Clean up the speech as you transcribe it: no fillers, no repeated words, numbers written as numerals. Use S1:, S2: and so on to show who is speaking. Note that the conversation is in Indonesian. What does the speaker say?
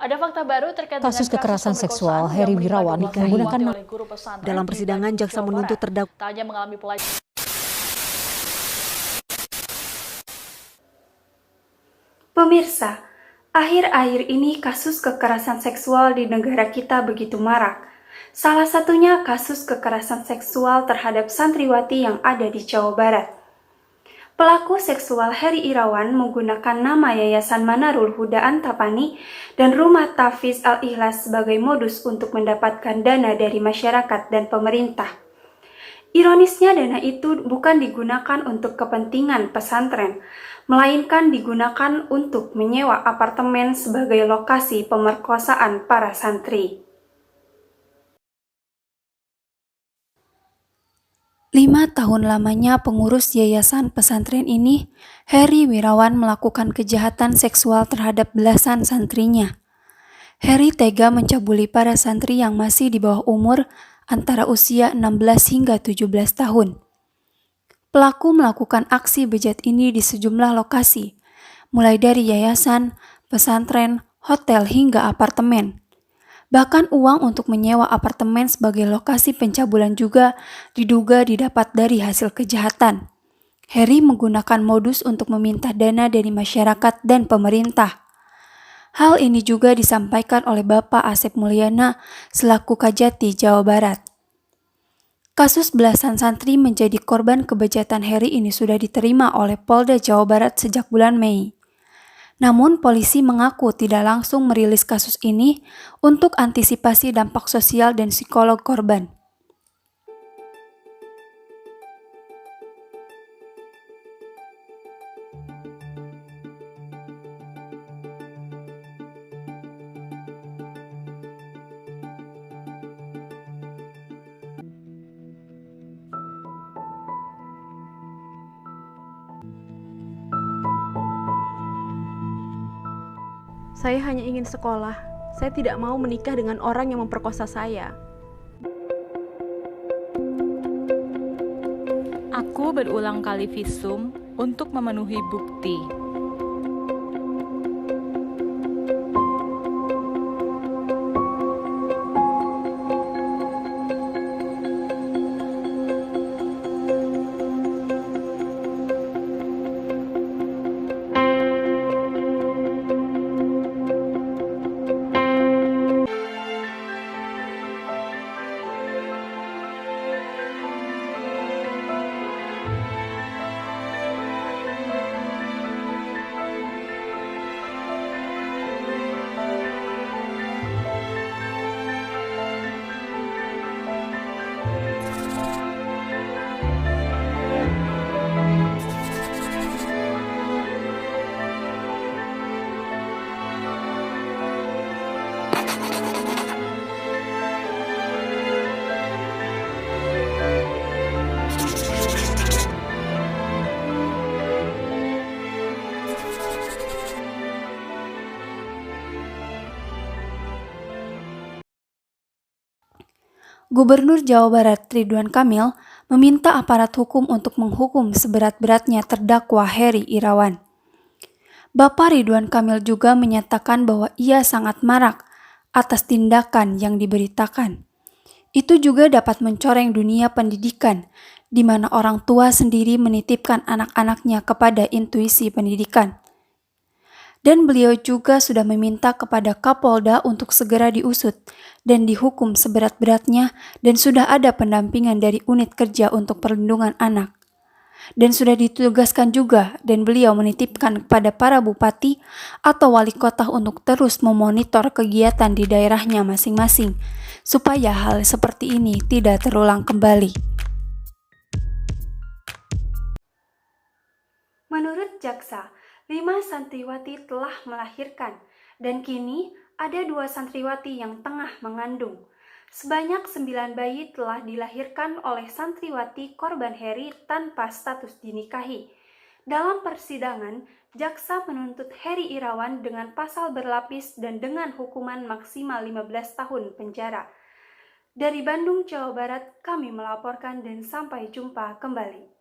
S1: Ada fakta baru terkait
S2: Kasus
S1: dengan
S2: kekerasan seksual
S1: pemerkosaan
S2: Heri
S1: yang
S2: Wirawan
S1: menimpa
S2: menggunakan
S1: oleh guru pesantren
S3: Dalam
S1: di
S3: persidangan,
S1: Bandung,
S3: jaksa
S1: Jawa
S3: menuntut
S1: Barat.
S3: terdakwa.
S1: Tak hanya mengalami
S4: Pemirsa, akhir-akhir ini kasus kekerasan seksual di negara kita begitu marak. Salah satunya kasus kekerasan seksual terhadap santriwati yang ada di Jawa Barat. Pelaku seksual Heri Irawan menggunakan nama Yayasan Manarul Huda Antapani dan Rumah Tahfiz Al-Ikhlas sebagai modus untuk mendapatkan dana dari masyarakat dan pemerintah. Ironisnya, dana itu bukan digunakan untuk kepentingan pesantren, melainkan digunakan untuk menyewa apartemen sebagai lokasi pemerkosaan para santri. 5 tahun lamanya pengurus yayasan pesantren ini, Heri Wirawan melakukan kejahatan seksual terhadap belasan santrinya. Heri tega mencabuli para santri yang masih di bawah umur antara usia 16 hingga 17 tahun. Pelaku melakukan aksi bejat ini di sejumlah lokasi, mulai dari yayasan, pesantren, hotel hingga apartemen. Bahkan uang untuk menyewa apartemen sebagai lokasi pencabulan juga diduga didapat dari hasil kejahatan. Heri menggunakan modus untuk meminta dana dari masyarakat dan pemerintah. Hal ini juga disampaikan oleh Bapak Asep Mulyana selaku Kajati Jawa Barat. Kasus belasan santri menjadi korban kebejatan Heri ini sudah diterima oleh Polda Jawa Barat sejak bulan Mei. Namun, polisi mengaku tidak langsung merilis kasus ini untuk antisipasi dampak sosial dan psikolog korban.
S5: Saya hanya ingin sekolah. Saya tidak mau menikah dengan orang yang memperkosa saya.
S6: Aku berulang kali visum untuk memenuhi bukti.
S4: Gubernur Jawa Barat Ridwan Kamil meminta aparat hukum untuk menghukum seberat-beratnya terdakwa Heri Irawan. Bapak Ridwan Kamil juga menyatakan bahwa ia sangat marah atas tindakan yang diberitakan. Itu juga dapat mencoreng dunia pendidikan, di mana orang tua sendiri menitipkan anak-anaknya kepada intuisi pendidikan. Dan beliau juga sudah meminta kepada Kapolda untuk segera diusut dan dihukum seberat-beratnya, dan sudah ada pendampingan dari unit kerja untuk perlindungan anak. Dan sudah ditugaskan juga, dan beliau menitipkan kepada para bupati atau wali kota untuk terus memonitor kegiatan di daerahnya masing-masing, supaya hal seperti ini tidak terulang kembali. Menurut jaksa, 5 santriwati telah melahirkan, dan kini ada 2 santriwati yang tengah mengandung. Sebanyak 9 bayi telah dilahirkan oleh santriwati korban Heri tanpa status dinikahi. Dalam persidangan, jaksa menuntut Heri Irawan dengan pasal berlapis dan dengan hukuman maksimal 15 tahun penjara. Dari Bandung, Jawa Barat, kami melaporkan dan sampai jumpa kembali.